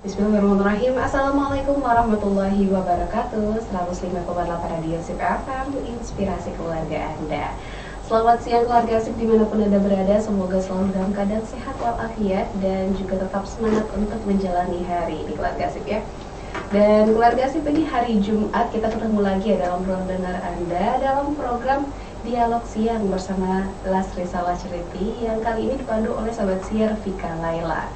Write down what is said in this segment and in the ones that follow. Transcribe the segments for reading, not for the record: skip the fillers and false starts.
Bismillahirrahmanirrahim. Assalamualaikum warahmatullahi wabarakatuh. 105,8 Radio SIP FM, inspirasi keluarga Anda. Selamat siang keluarga SIP dimanapun Anda berada. Semoga selalu dalam keadaan sehat walafiat dan juga tetap semangat untuk menjalani hari ini keluarga SIP ya. Dan keluarga SIP, ini hari Jumat kita ketemu lagi ya dalam ruang dengar Anda dalam program Dialog Siang bersama Lasri Salah Ceriti yang kali ini dipandu oleh sahabat siar Vika Laila.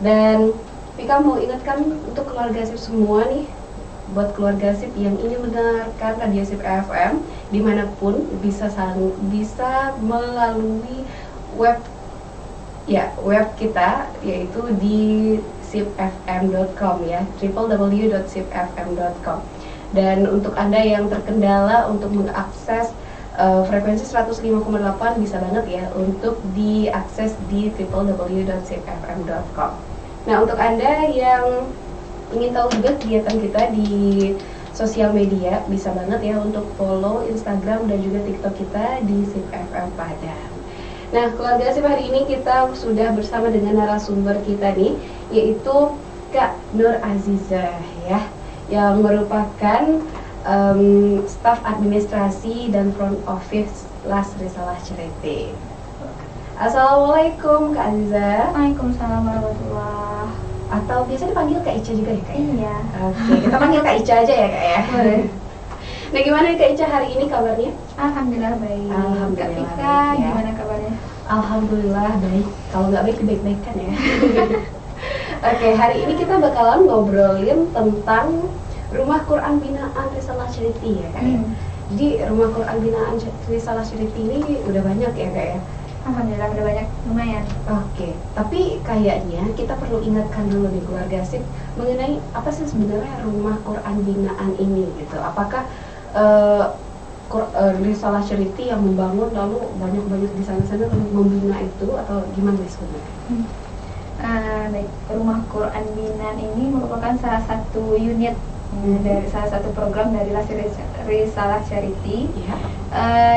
Dan Vika mau ingatkan untuk keluarga SIP semua nih, buat keluarga SIP yang ingin mendengarkan Radio SIP FM dimanapun bisa melalui web kita, yaitu di sipfm.com ya, www.sipfm.com. Dan untuk Anda yang terkendala untuk mengakses frekuensi 105,8 bisa banget ya untuk diakses di www.sipfm.com. Nah, untuk Anda yang ingin tahu juga kegiatan kita di sosial media, bisa banget ya untuk follow Instagram dan juga TikTok kita di SIP FM Padang. Nah, keluarga SIP, hari ini kita sudah bersama dengan narasumber kita nih, yaitu Kak Nur Azizah ya, yang merupakan staf administrasi dan front office Lasri Salah Ceriti. Assalamualaikum Kak Azizah. Waalaikumsalam warahmatullahi. Atau biasa dipanggil Kak Ica juga ya Kak? Iya. Oke, kita panggil Kak Ica aja ya Kak ya. Boleh. Nah, gimana Kak Ica hari ini kabarnya? Alhamdulillah baik. Alhamdulillah Kak Vika, baik, ya. gimana kabarnya? Alhamdulillah baik. Kalau nggak baik, baik-baikan ya. Oke, hari ini kita bakalan ngobrolin tentang Rumah Quran Binaan Risalah Ceriti ya Kak ya. Jadi Rumah Quran Binaan Risalah Ceriti ini udah banyak ya Kak ya? Alhamdulillah udah banyak, lumayan. Oke, tapi kayaknya kita perlu ingatkan dulu nih keluarga SIP mengenai apa sih sebenarnya Rumah Quran Binaan ini gitu. Apakah Risalah Ceriti yang membangun lalu banyak-banyak di sana-sana membina itu atau gimana sebenarnya? Baik, Rumah Quran Binaan ini merupakan salah satu unit dari salah satu program dari Lasri Salah Ceriti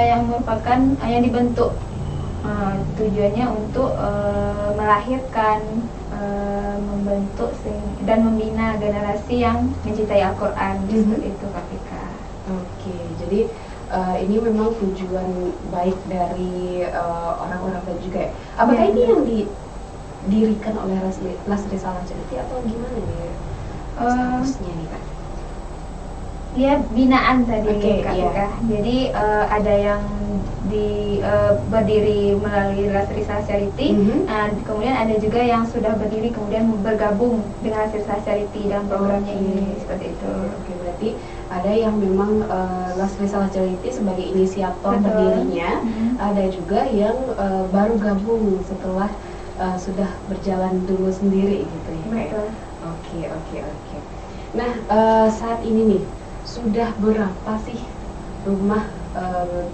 yang merupakan yang dibentuk tujuannya untuk melahirkan, membentuk dan membina generasi yang mencintai Al-Quran. Seperti itu Kak Vika. Oke, jadi ini memang tujuan baik dari orang-orang dan juga ya. Apakah ini yang didirikan oleh Lasri Salah Ceriti atau gimana nih statusnya nih Kak? Ya, binaan tadi Kak iya. Vika. Jadi ada yang berdiri melalui Lasri Salah Ceriti, kemudian ada juga yang sudah berdiri kemudian bergabung dengan Lasri Salah Ceriti dalam programnya ini, seperti itu. Oke, berarti ada yang memang Lasri Salah Ceriti sebagai inisiator berdirinya, ada juga yang baru gabung setelah sudah berjalan dulu sendiri gitu ya. Betul. Oke. Nah, saat ini nih sudah berapa sih rumah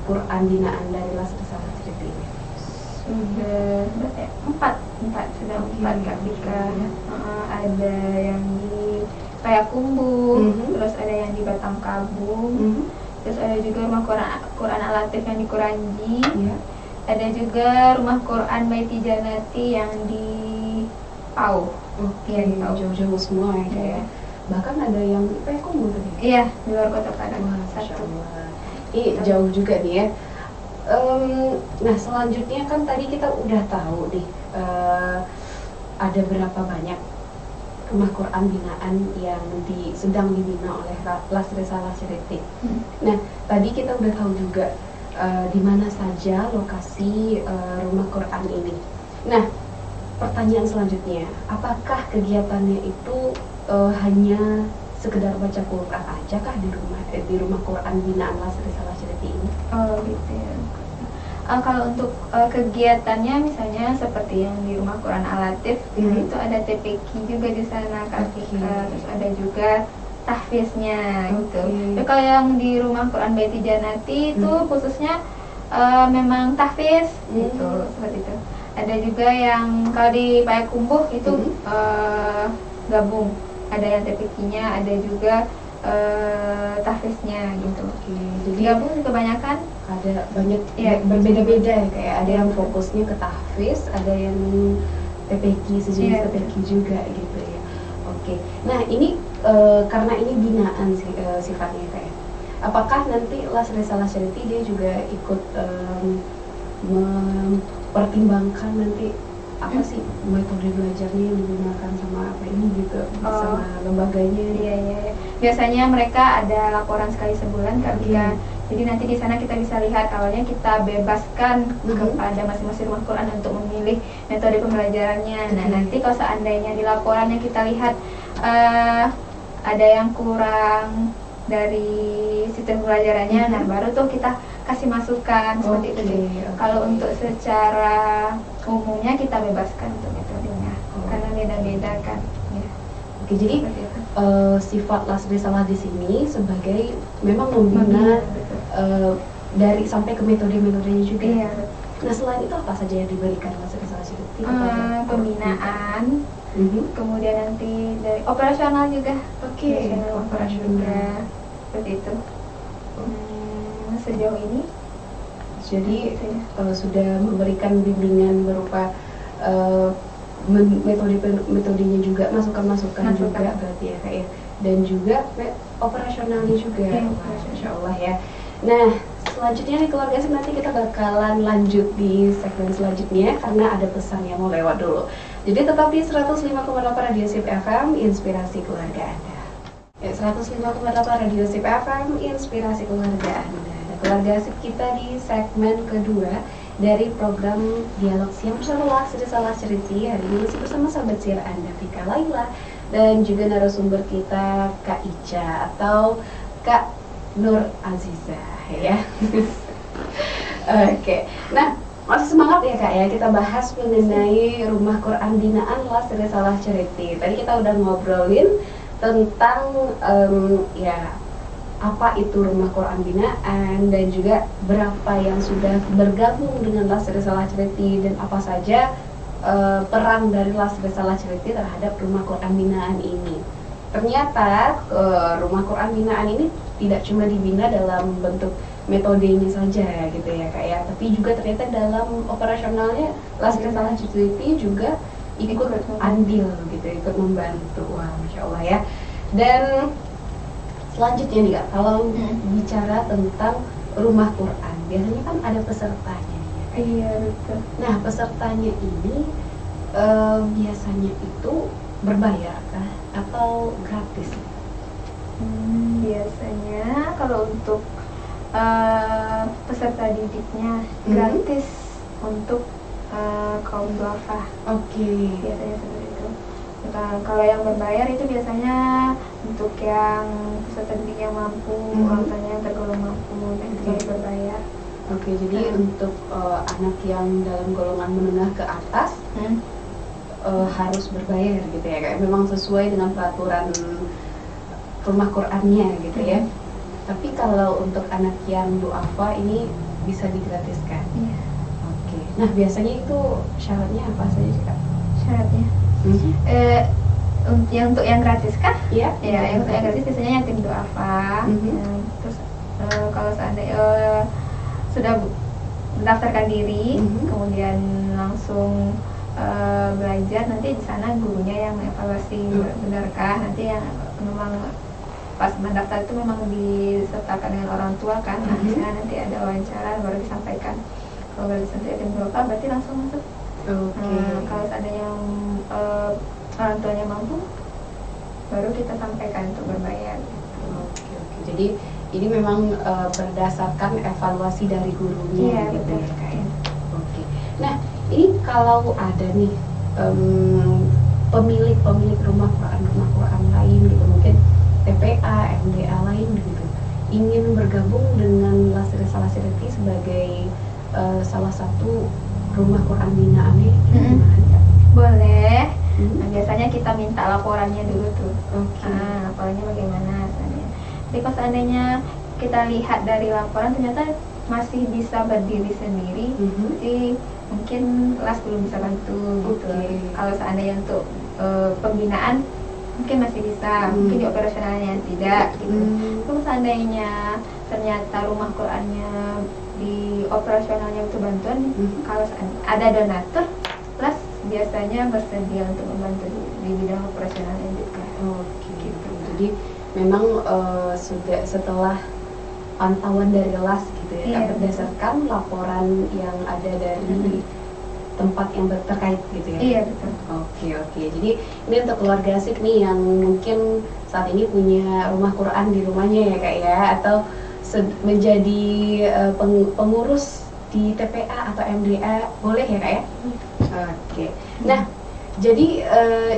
Quran binaan dari Lasri Salah Ceriti ini? Sudah empat Kak Vika. Ada yang di Payakumbuh, terus ada yang di Batamkabung, terus ada juga rumah Quran Al-Latif yang di Kuranji, ada juga rumah Quran Baiti Janati yang di Pau. Jauh-jauh semua ya kayak. Bahkan ada yang di Payakumbuh tadi. Iya, di luar kota Padang. Masya Allah. Ini jauh juga nih ya. Nah, selanjutnya kan tadi kita udah tahu nih ada berapa banyak rumah Quran binaan yang sedang dibina oleh Lasri Salah Ceriti. Nah, tadi kita udah tahu juga di mana saja lokasi rumah Quran ini. Nah, pertanyaan selanjutnya, apakah kegiatannya itu hanya sekedar baca Quran aja kah di rumah Quran binaan Lasri Salah Ceriti ini? Oh gitu ya. Kalau untuk kegiatannya misalnya seperti yang di rumah Quran Al-Latif, itu ada TPQ juga di sana Kak Vika. Terus ada juga tahfiznya gitu. Tapi kalau yang di rumah Quran Baiti Janati itu khususnya memang tahfiz gitu, seperti itu. Ada juga yang kalau di Payakumbuh itu gabung. Ada yang TPQ-nya, ada juga tahfiznya gitu. Jadi gabung kebanyakan ada banyak berbeda-beda ya, kayak ada yang fokusnya ke tahfiz, ada yang TPQ sejenis TPQ juga gitu ya. Oke. Nah, ini karena ini binaan sih sifatnya kayak. Apakah nanti Las Risalah Charity dia juga ikut mempertimbangkan nanti apa sih metode belajarnya yang digunakan sama apa ini gitu sama lembaganya? Iya, iya, iya. Biasanya mereka ada laporan sekali sebulan Kak Bia. Jadi nanti di sana kita bisa lihat, awalnya kita bebaskan kepada masing-masing rumah Quran untuk memilih metode pembelajarannya. Nah, nanti kalau seandainya di laporannya kita lihat ada yang kurang dari sistem pembelajarannya, nah baru tuh kita kasih masukan seperti itu sih. Kalau untuk secara umumnya kita bebaskan untuk metodenya, karena beda-beda kan. Ya. Oke, jadi sifat Las Risalah di sini sebagai memang membina dari sampai ke metode-metodenya juga. Iya. Nah, selain itu apa saja yang diberikan Las Risalah Charity? Pembinaan, kemudian nanti dari operasional juga. Oke, operasional seperti itu. Sejauh ini jadi sudah memberikan bimbingan berupa metodenya juga, masukan-masukan juga berarti ya Kak ya, dan juga operasionalnya juga. Masya Allah ya. Nah, selanjutnya nih keluarga sih, nanti kita bakalan lanjut di segmen selanjutnya karena ada pesan yang mau lewat dulu. Jadi tetap di 105,8 Radio Sip FM, inspirasi keluarga Anda. Ya, 105,8 Radio Sip FM, inspirasi keluarga Anda. Keluarga Sip kita di segmen kedua dari program Dialog Siang bersama Las Risalah Charity. Hari ini masih bersama sahabat siar Anda, Vika Laila, dan juga narasumber kita Kak Ica atau Kak Nur Aziza ya. Oke. Nah, masih semangat ya Kak ya, kita bahas mengenai Rumah Quran Binaan Las Risalah Charity. Tadi kita udah ngobrolin tentang ya apa itu Rumah Quran Binaan dan juga berapa yang sudah bergabung dengan Las Risalah Charity dan apa saja peran dari Las Risalah Charity terhadap Rumah Quran Binaan ini. Ternyata Rumah Quran Binaan ini tidak cuma dibina dalam bentuk metodenya saja gitu ya Kak ya, tapi juga ternyata dalam operasionalnya Las Risalah Charity juga ikut andil gitu, ikut membantu. Wah, Masya Allah ya. Dan selanjutnya nih Kak, kalau bicara tentang Rumah Quran, biasanya kan ada pesertanya ya. Iya, betul. Nah, pesertanya ini biasanya itu berbayar kah atau gratis? Biasanya kalau untuk peserta didiknya gratis untuk kaum duafa. Oke. Biasanya seperti itu. Nah, kalau yang berbayar itu biasanya untuk yang peserta didik yang mampu, orang tuanya yang tergolong mampu, dan itu baru berbayar. Oke, jadi untuk anak yang dalam golongan menengah ke atas harus berbayar gitu ya, kayak memang sesuai dengan peraturan Rumah Qurannya gitu ya. Tapi kalau untuk anak yang duafa ini bisa digratiskan. Iya. Oke. Nah, biasanya itu syaratnya apa saja sih Kak? Syaratnya? Untuk yang gratis kah? Iya. Ya, yang untuk yang gratis biasanya yatim duafa. Terus kalau seandainya sudah mendaftarkan diri, kemudian langsung belajar, nanti di sana gurunya yang mengevaluasi benarkah, nanti yang memang pas mendaftar itu memang disertakan dengan orang tua kan, nanti ada wawancara baru disampaikan. Kalau gratis untuk yatim duafa berarti langsung masuk. Kalau seandainya yang orang tuanya mampu, baru kita sampaikan untuk berbayar. Oke. Jadi ini memang berdasarkan evaluasi dari gurunya gitu ya Kak ya. Oke. Nah, ini kalau ada nih pemilik rumah Quran lain gitu, mungkin TPA, MDA lain gitu, ingin bergabung dengan Las Risalah Charity sebagai salah satu Rumah Quran binaannya, gimana? Boleh. Nah, biasanya kita minta laporannya dulu tuh. Laporannya bagaimana misalnya. Jadi kalau seandainya kita lihat dari laporan ternyata masih bisa berdiri sendiri, jadi mungkin Las belum bisa bantu gitu. Kalau seandainya untuk pembinaan mungkin masih bisa, mungkin di operasionalnya tidak gitu. Kalau seandainya ternyata Rumah Qurannya di operasionalnya butuh bantuan, kalau ada donatur, Las biasanya bersedia untuk membantu di bidang operasionalnya juga. Jadi memang sudah setelah pantauan dari LAS gitu ya, Iya. berdasarkan laporan yang ada dari tempat yang terkait gitu ya. Iya betul. Oke. Jadi ini untuk keluarga asik nih yang mungkin saat ini punya rumah Quran di rumahnya ya kak ya, atau menjadi pengurus di TPA atau MDA, boleh ya kak ya? Oke. Nah, jadi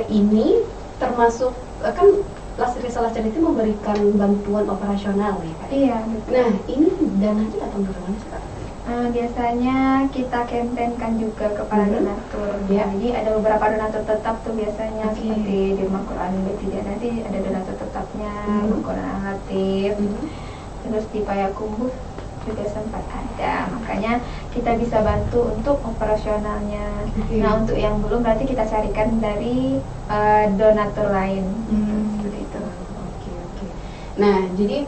ini termasuk kan Lastri Salah Charity memberikan bantuan operasional ya kak? Iya betul. Nah, ini dananya datang dari mana sih kak? Biasanya kita kampanyekan juga kepada donatur. Ya. Jadi ada beberapa donatur tetap tuh biasanya, Oke. seperti di Rumah Quran Betidia nanti ada donatur tetapnya, Rumah Quran Al-Latif. Terus di Payakumbuh juga sempat ada, makanya kita bisa bantu untuk operasionalnya. Oke. Nah untuk yang belum berarti kita carikan dari donatur lain. Seperti itu. Oke. Nah, jadi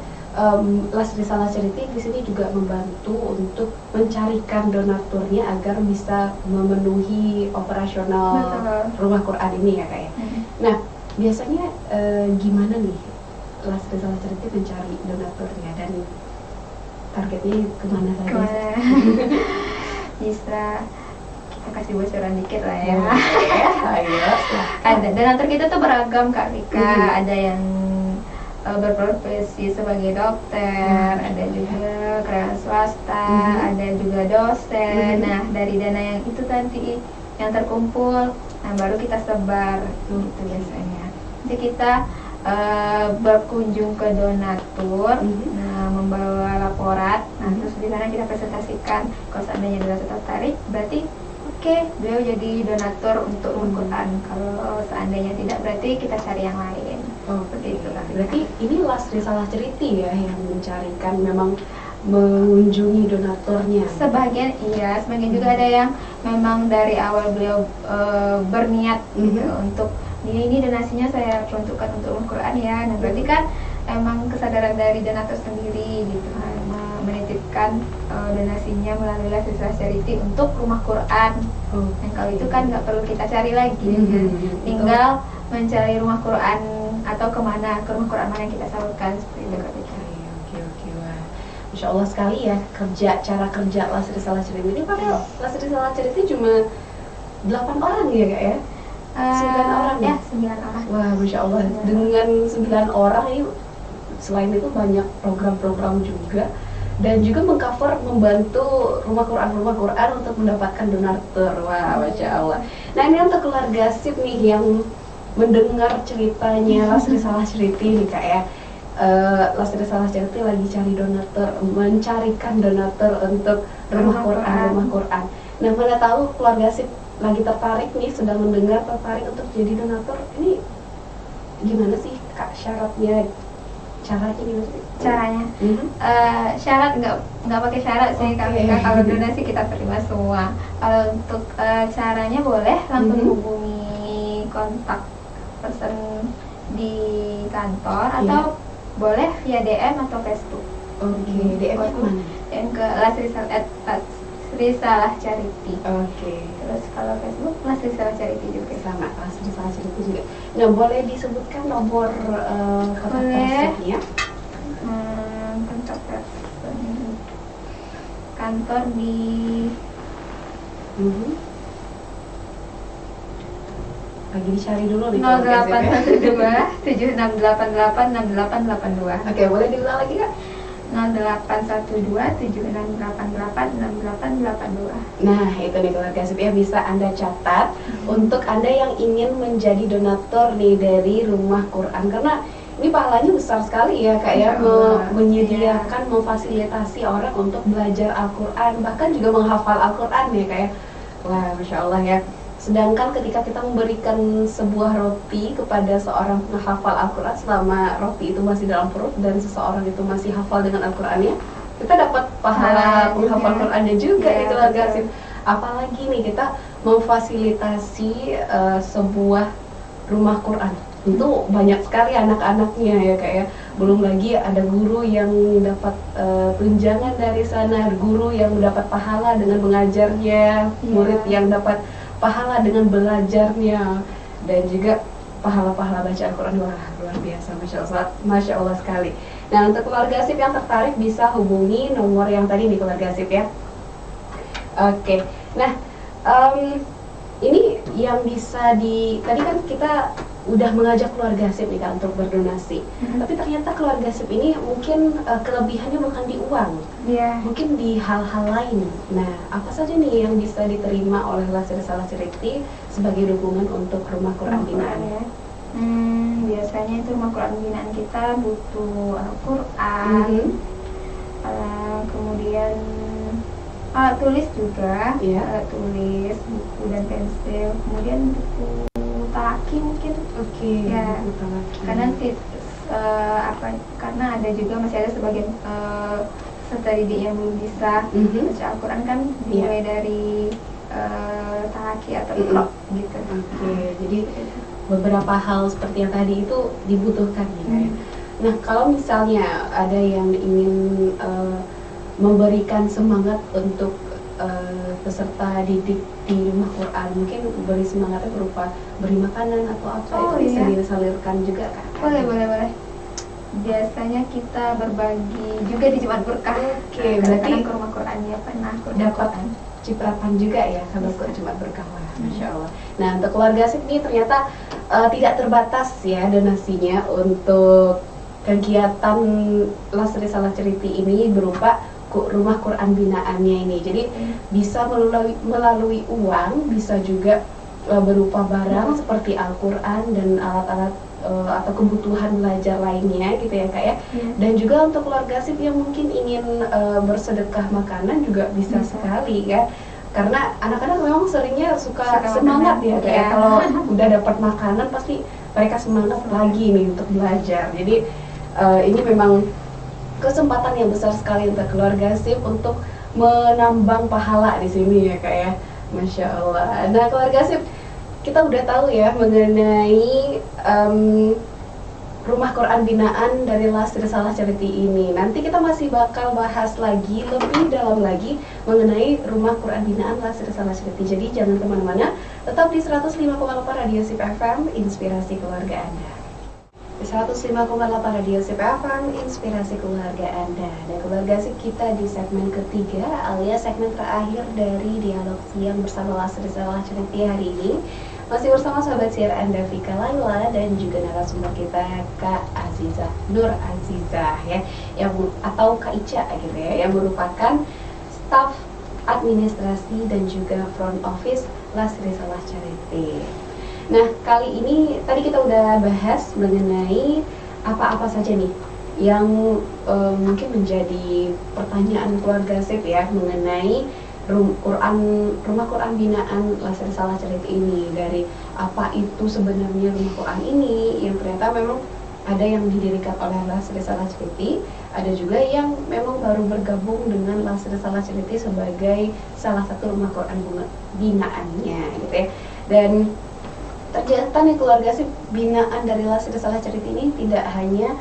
Lastri Salah Charity di sini juga membantu untuk mencarikan donaturnya agar bisa memenuhi operasional Betul. rumah Quran ini ya kak ya. Nah, biasanya gimana nih Lastri Salah Charity mencari donaturnya dan targetnya kemana saja? Kemana? Bisa kita kasih bocoran dikit lah ya. Ayo. Ada donatur kita tuh beragam Kak Rika. Ada yang berprofesi sebagai dokter, ada juga karyawan swasta, ada juga dosen. Nah dari dana yang itu tadi yang terkumpul, nah baru kita sebar gitu biasanya. Jadi kita berkunjung ke donatur, nah membawa laporan, nah terus di sana kita presentasikan. Kalau seandainya donatur tertarik, berarti oke, beliau jadi donatur untuk Quran. Kalau seandainya tidak, berarti kita cari yang lain. Seperti itu kan. Berarti ini Lastri Salah Charity ya yang mencarikan, memang mengunjungi donaturnya. Sebagian iya, sebagian juga ada yang memang dari awal beliau berniat gitu untuk ini donasinya saya peruntukkan untuk Rumah Quran ya. Nah berarti kan emang kesadaran dari donatur sendiri gitu kan, menitipkan donasinya melalui Lastri Salah Charity untuk Rumah Quran. Dan kalau itu kan nggak perlu kita cari lagi, tinggal mencari rumah Quran atau kemana, ke rumah Quran mana yang kita salurkan, seperti itu Kak Rika. Oke. Wah, Masya Allah sekali ya cara kerja Lastri Salah Charity ini. Padahal Lastri Salah Charity cuma 8 orang ya kak ya? 9 orang ya? 9 orang. Wah, Masya Allah, dengan 9 orang ini selain itu banyak program-program juga, dan juga mengcover, membantu rumah Quran untuk mendapatkan donatur. Wah, Masya Allah. Nah ini untuk keluarga SIP nih yang mendengar ceritanya Lastri Salah Charity nih kak ya. Lastri Salah Charity lagi cari donatur, mencarikan donatur untuk rumah Quran. Nah mana tahu keluarga SIP lagi tertarik nih, sedang mendengar, tertarik untuk jadi donatur. Ini gimana sih kak caranya gimana sih? Caranya syarat nggak pakai syarat sih Kak Rika. Kalau donasi kita terima semua. Kalau untuk caranya boleh langsung hubungi kontak person di kantor atau boleh via DM atau Facebook. DM nya kemana? DM ke Lastri Salah Charity. Terus kalau Facebook Lastri Salah Charity juga. Sama Lastri Salah Charity juga. Nah boleh disebutkan nomor kontak personnya? Kontak person kantor di lagi dicari dulu nih. 0812 7688 6882. Oke, boleh diulang lagi kak? 0812 7688 6882. Nah itu nih keluarga SIP ya, bisa anda catat untuk anda yang ingin menjadi donatur nih dari rumah Quran, karena ini pahalanya besar sekali ya kak ya, menyediakan, memfasilitasi orang untuk belajar Al-Quran, bahkan juga menghafal Al-Quran ya kak ya. Wah, Masya Allah ya. Sedangkan ketika kita memberikan sebuah roti kepada seorang penghafal Al-Quran, selama roti itu masih dalam perut dan seseorang itu masih hafal dengan Al-Qurannya, kita dapat pahala penghafal Qurannya juga itu keluarga SIP. Apalagi nih kita memfasilitasi sebuah rumah Quran, itu banyak sekali anak-anaknya ya kak ya. Belum lagi ada guru yang dapat tunjangan dari sana, guru yang mendapat pahala dengan mengajarnya, murid yang dapat pahala dengan belajarnya, dan juga pahala-pahala baca Al-Quran. Wah, luar biasa, Masya Allah sekali. Nah, untuk keluarga Asif yang tertarik bisa hubungi nomor yang tadi di keluarga Asif ya. Oke, nah ini yang bisa tadi kan kita udah mengajak keluarga Asif nih Kak untuk berdonasi. Tapi ternyata keluarga Asif ini mungkin kelebihannya bukan di uang, mungkin di hal-hal lain. Nah, apa saja nih yang bisa diterima oleh Lasri Salah Ceriti sebagai dukungan untuk rumah Quran binaan? Ya. Biasanya itu rumah Quran binaan kita butuh Al-Quran, kemudian alat tulis juga, alat tulis, buku dan pensil, kemudian buku talaki mungkin. Ya, karena karena ada juga masih ada sebagian peserta didik yang belum bisa baca Al-Quran kan, dimulai dari talaki atau iqra gitu. Jadi beberapa hal seperti yang tadi itu dibutuhkan ya. Nah, kalau misalnya ada yang ingin memberikan semangat untuk peserta didik di rumah Quran, mungkin beri semangatnya berupa beri makanan atau apa, itu bisa disalurkan juga kan? Boleh. Biasanya kita berbagi juga di Jumat Berkah. Berarti ke rumah Quran ya pernah dapat cipratan juga ya kalau ke Jumat Berkah. Masya Allah. Nah, untuk keluarga Asif ini ternyata tidak terbatas ya donasinya untuk kegiatan Lasri Salah Ceriti ini berupa rumah Quran binaannya ini. Jadi bisa melalui uang, bisa juga berupa barang seperti Al-Quran dan alat-alat atau kebutuhan belajar lainnya gitu ya Kak ya. Dan juga untuk keluarga Asif yang mungkin ingin bersedekah makanan juga bisa sekali ya. Karena anak-anak memang seringnya suka semangat ya Kak ya. Kalau udah dapat makanan pasti mereka semangat lagi nih untuk belajar. Jadi ini memang kesempatan yang besar sekali untuk keluarga Asif untuk menambang pahala di sini ya Kak ya. Masya Allah. Nah, keluarga Asif, kita udah tahu ya mengenai rumah Quran binaan dari Lasri Salah Ceriti ini. Nanti kita masih bakal bahas lagi lebih dalam lagi mengenai rumah Quran binaan Lasri Salah Ceriti. Jadi jangan kemana-mana, tetap di 105,8 Radio SIP FM, Inspirasi Keluarga Anda. 105,8 Radio SIP FM, Inspirasi Keluarga Anda. Dan keluarga SIP kita di segmen ketiga alias segmen terakhir dari Dialog Siang bersama Lasri Salah Ceriti hari ini. Masih bersama sahabat siar Anda Vika Laila dan juga narasumber kita Kak Azizah Nur Azizah ya, yang atau Kak Ica gitu ya, yang merupakan staf administrasi dan juga front office Lasri Salah Ceriti. Nah, kali ini tadi kita udah bahas mengenai apa-apa saja nih yang mungkin menjadi pertanyaan keluarga SIP ya mengenai rumah Quran binaan Lasri Salah Ceriti ini. Dari apa itu sebenarnya rumah Quran ini, yang ternyata memang ada yang didirikan oleh Lasri Salah Ceriti, ada juga yang memang baru bergabung dengan Lasri Salah Ceriti sebagai salah satu rumah Quran binaannya gitu ya. Dan ternyata nih keluarga SIP, binaan dari Lasri Salah Ceriti ini tidak hanya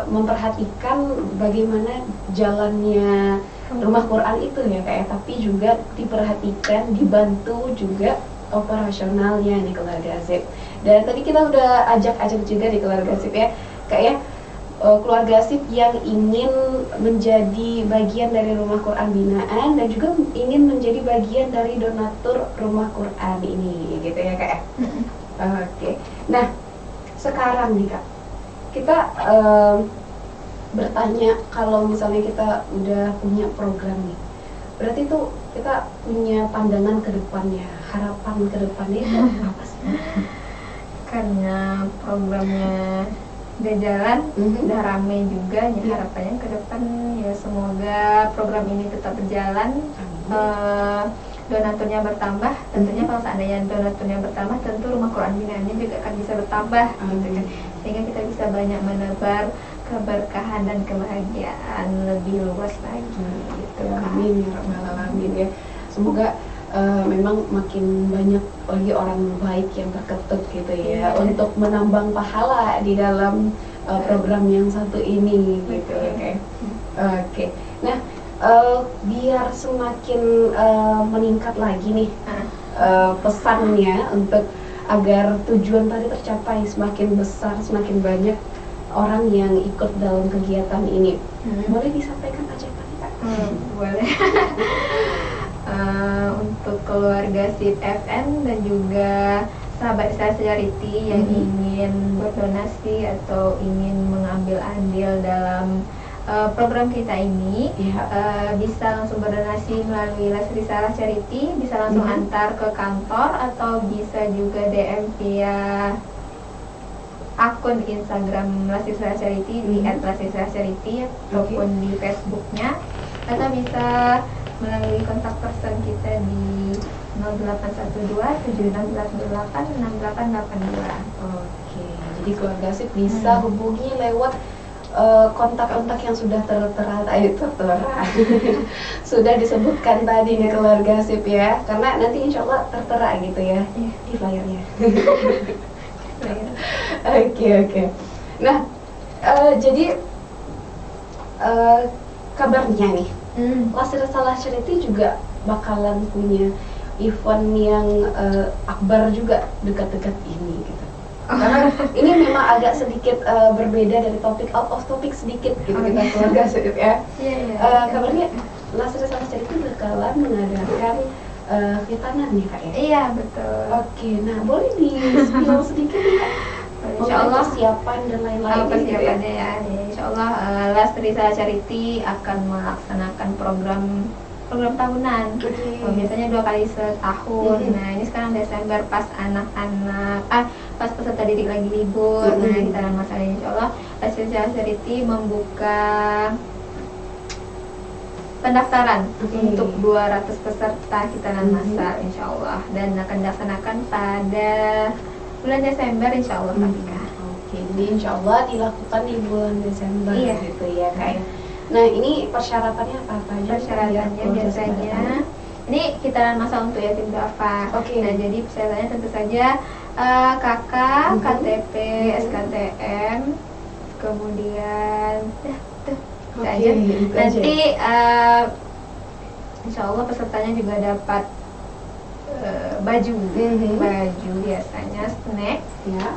memperhatikan bagaimana jalannya rumah Quran itu ya Kak ya, tapi juga diperhatikan, dibantu juga operasionalnya nih keluarga SIP. Dan tadi kita udah ajak juga di keluarga SIP ya Kak ya, keluarga SIP yang ingin menjadi bagian dari rumah Quran binaan dan juga ingin menjadi bagian dari donatur rumah Quran ini gitu ya Kak ya. Oke. Nah, sekarang nih Kak, kita bertanya, kalau misalnya kita udah punya program nih, berarti tuh kita punya pandangan ke depannya, harapan ke depannya itu apa sih? Karena programnya udah jalan, udah rame juga, ya harapannya ke depan ya semoga program ini tetap berjalan, donaturnya bertambah. Tentunya kalau seandainya donaturnya bertambah, tentu rumah Quran binaannya juga akan bisa bertambah gitu kan, sehingga kita bisa banyak menebar keberkahan dan kebahagiaan lebih luas lagi gitu. Amin ya rabbal alamin ya. Semoga memang makin banyak lagi orang baik yang terketut gitu ya, untuk menambang pahala di dalam program yang satu ini gitu ya. Oke. Nah, biar semakin meningkat lagi nih pesannya untuk agar tujuan tadi tercapai, semakin besar, semakin banyak orang yang ikut dalam kegiatan ini. Boleh disampaikan ajakannya, Kak? Boleh. Untuk keluarga SIP FM dan juga sahabat saya Charity yang ingin berdonasi atau ingin mengambil andil dalam program kita ini, bisa langsung berdonasi melalui Lastri Salah Charity, bisa langsung antar ke kantor atau bisa juga DM via akun Instagram Lastri Salah Charity di @lastrisalahcharity ataupun di Facebooknya, atau bisa melalui kontak person kita di 0812 7688 6882. Oke, jadi keluarga SIP bisa hubungi lewat kontak-kontak yang sudah tertera sudah disebutkan tadi nih keluarga SIP ya, karena nanti insya Allah tertera gitu ya di flyernya. Oke. Nah, jadi kabarnya nih, Lastri Salah Charity juga bakalan punya event yang akbar juga dekat-dekat ini gitu. Karena ini memang agak sedikit berbeda dari topik, out of topic sedikit gitu kita keluarga SIP ya. Kabarnya Lastri Salah Charity bakalan mengadakan khitanan ya Kak ya? Iya, betul. Oke, nah boleh di-spill sedikit nih Kak? Insyaallah persiapan dan lain-lain persiapannya ya. Insyaallah Lastri Salah Charity akan melaksanakan program tahunan. Biasanya 2 kali setahun. Nah, ini sekarang Desember pas anak-anak pas peserta didik lagi libur. Nah, di dalam masa ini insyaallah Lastri Salah Charity membuka pendaftaran untuk 200 peserta khitanan masal insyaallah, dan akan dilaksanakan pada bulan Desember insyaallah Kak. Oke, jadi insyaallah dilakukan di bulan Desember gitu ya Kak. Nah, ini persyaratannya apa aja? Persyaratannya biasanya ini khitanan masal untuk yatim duafa. Nah, jadi persyaratannya tentu saja KK, KTP, SKTM, kemudian aja. Nanti insya Allah pesertanya juga dapat baju biasanya snack ya,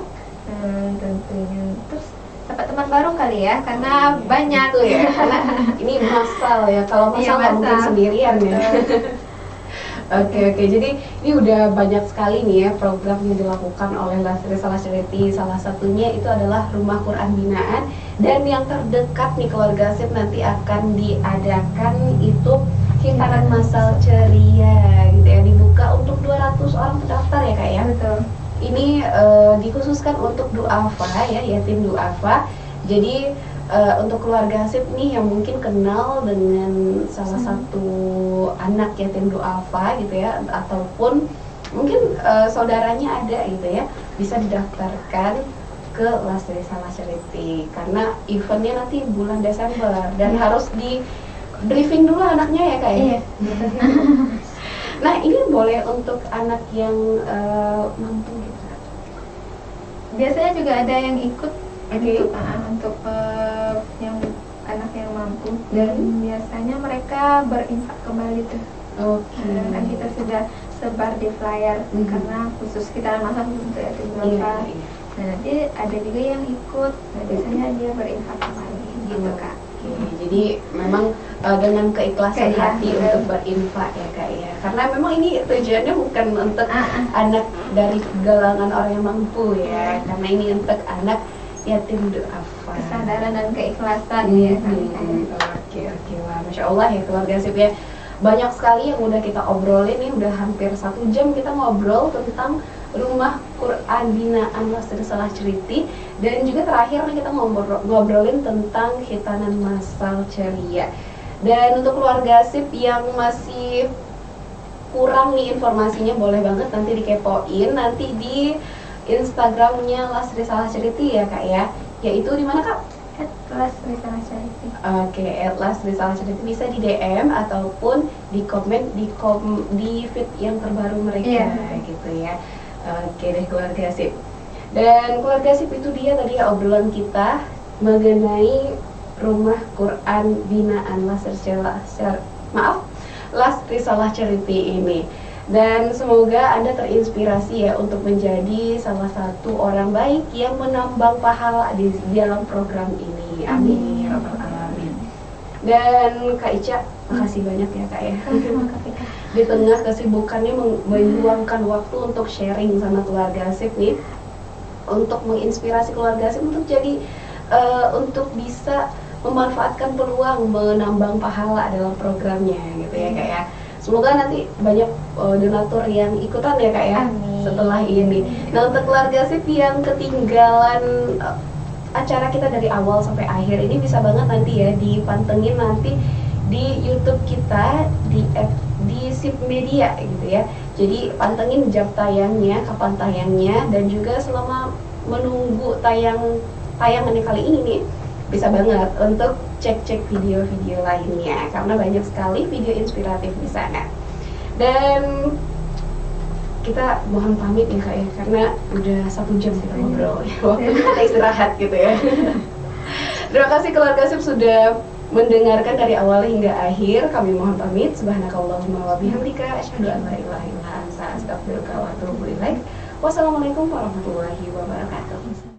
tentunya. Terus dapat teman baru kali ya, karena banyak tuh ya. Karena ini masal ya, kalau masal nggak mungkin sendirian ya. Oke, jadi ini udah banyak sekali nih ya program yang dilakukan oleh Lastri Salah Charity. Salah satunya itu adalah Rumah Quran Binaan, dan yang terdekat nih keluarga SIP nanti akan diadakan itu khitanan masal ceria gitu ya, dibuka untuk 200 orang pendaftar ya Kak ya. Betul. Ini dikhususkan untuk duafa ya, yatim duafa. Jadi untuk keluarga SIP nih yang mungkin kenal dengan salah satu anak yatim duafa gitu ya, ataupun mungkin saudaranya ada gitu ya, bisa didaftarkan ke Lastri Salah Charity karena eventnya nanti bulan Desember dan harus di briefing dulu anaknya ya Kak ya. Nah, ini boleh untuk anak yang mampu gitu. Biasanya juga ada yang ikut untuk yang anak yang mampu, dan biasanya mereka berinfak kembali tuh. Kan kita sudah sebar di flyer karena khusus kita masak untuk yatim duafa. Nah, nanti ada juga yang ikut, nah biasanya dia berinfak kembali gitu Kak. Jadi memang dengan keikhlasan hati untuk berinfak ya Kak ya, karena memang ini tujuannya bukan untuk anak dari galangan orang yang mampu ya, karena ini untuk anak yatim duafa. Kesadaran dan keikhlasan ya Kak. Oke, wah Masya Allah ya keluarga SIP ya. Banyak sekali yang udah kita obrolin nih, udah hampir 1 jam kita ngobrol tentang Rumah Quran Binaan Lastri Salah Charity, dan juga terakhir kita ngobrolin tentang khitanan masal ceria. Dan untuk keluarga SIP yang masih kurang nih informasinya, boleh banget nanti dikepoin nanti di Instagramnya Lastri Salah Charity ya Kak ya, yaitu di mana Kak? Lastri Salah Charity. Oke, Lastri Salah Charity, bisa di DM ataupun di komen di feed yang terbaru mereka gitu ya. Oke deh keluarga SIP. Dan keluarga SIP itu dia tadi ya obrolan kita mengenai Rumah Quran Binaan Lastri Salah Charity ini. Dan semoga Anda terinspirasi ya untuk menjadi salah satu orang baik yang menambang pahala di dalam program ini. Amin ya rabbal alamin. Dan Kak Ica, makasih banyak ya Kak ya. Di tengah kesibukannya meluangkan waktu untuk sharing sama keluarga Asif nih, untuk menginspirasi keluarga Asif untuk jadi untuk bisa memanfaatkan peluang menambang pahala dalam programnya gitu ya Kak ya. Semoga nanti banyak donatur yang ikutan ya Kak ya. Amin. Setelah ini. Nah, untuk keluarga Sip yang ketinggalan acara kita dari awal sampai akhir ini, bisa banget nanti ya dipantengin nanti di YouTube kita di Sip Media gitu ya. Jadi pantengin jam tayangnya, kapan tayangnya, dan juga selama menunggu tayangannya kali ini nih, bisa banget untuk cek-cek video-video lainnya karena banyak sekali video inspiratif di sana. Dan kita mohon pamit ya Kak ya, karena udah 1 jam kita ngobrol ya, waktu kita istirahat gitu ya. Terima kasih keluarga Sip sudah mendengarkan dari awal hingga akhir. Kami mohon pamit. Subhanakallahumma wa bihamdika asyhadu an la ilaha illa anta astaghfiruka wa atubu ilaik. Wassalamualaikum warahmatullahi wabarakatuh.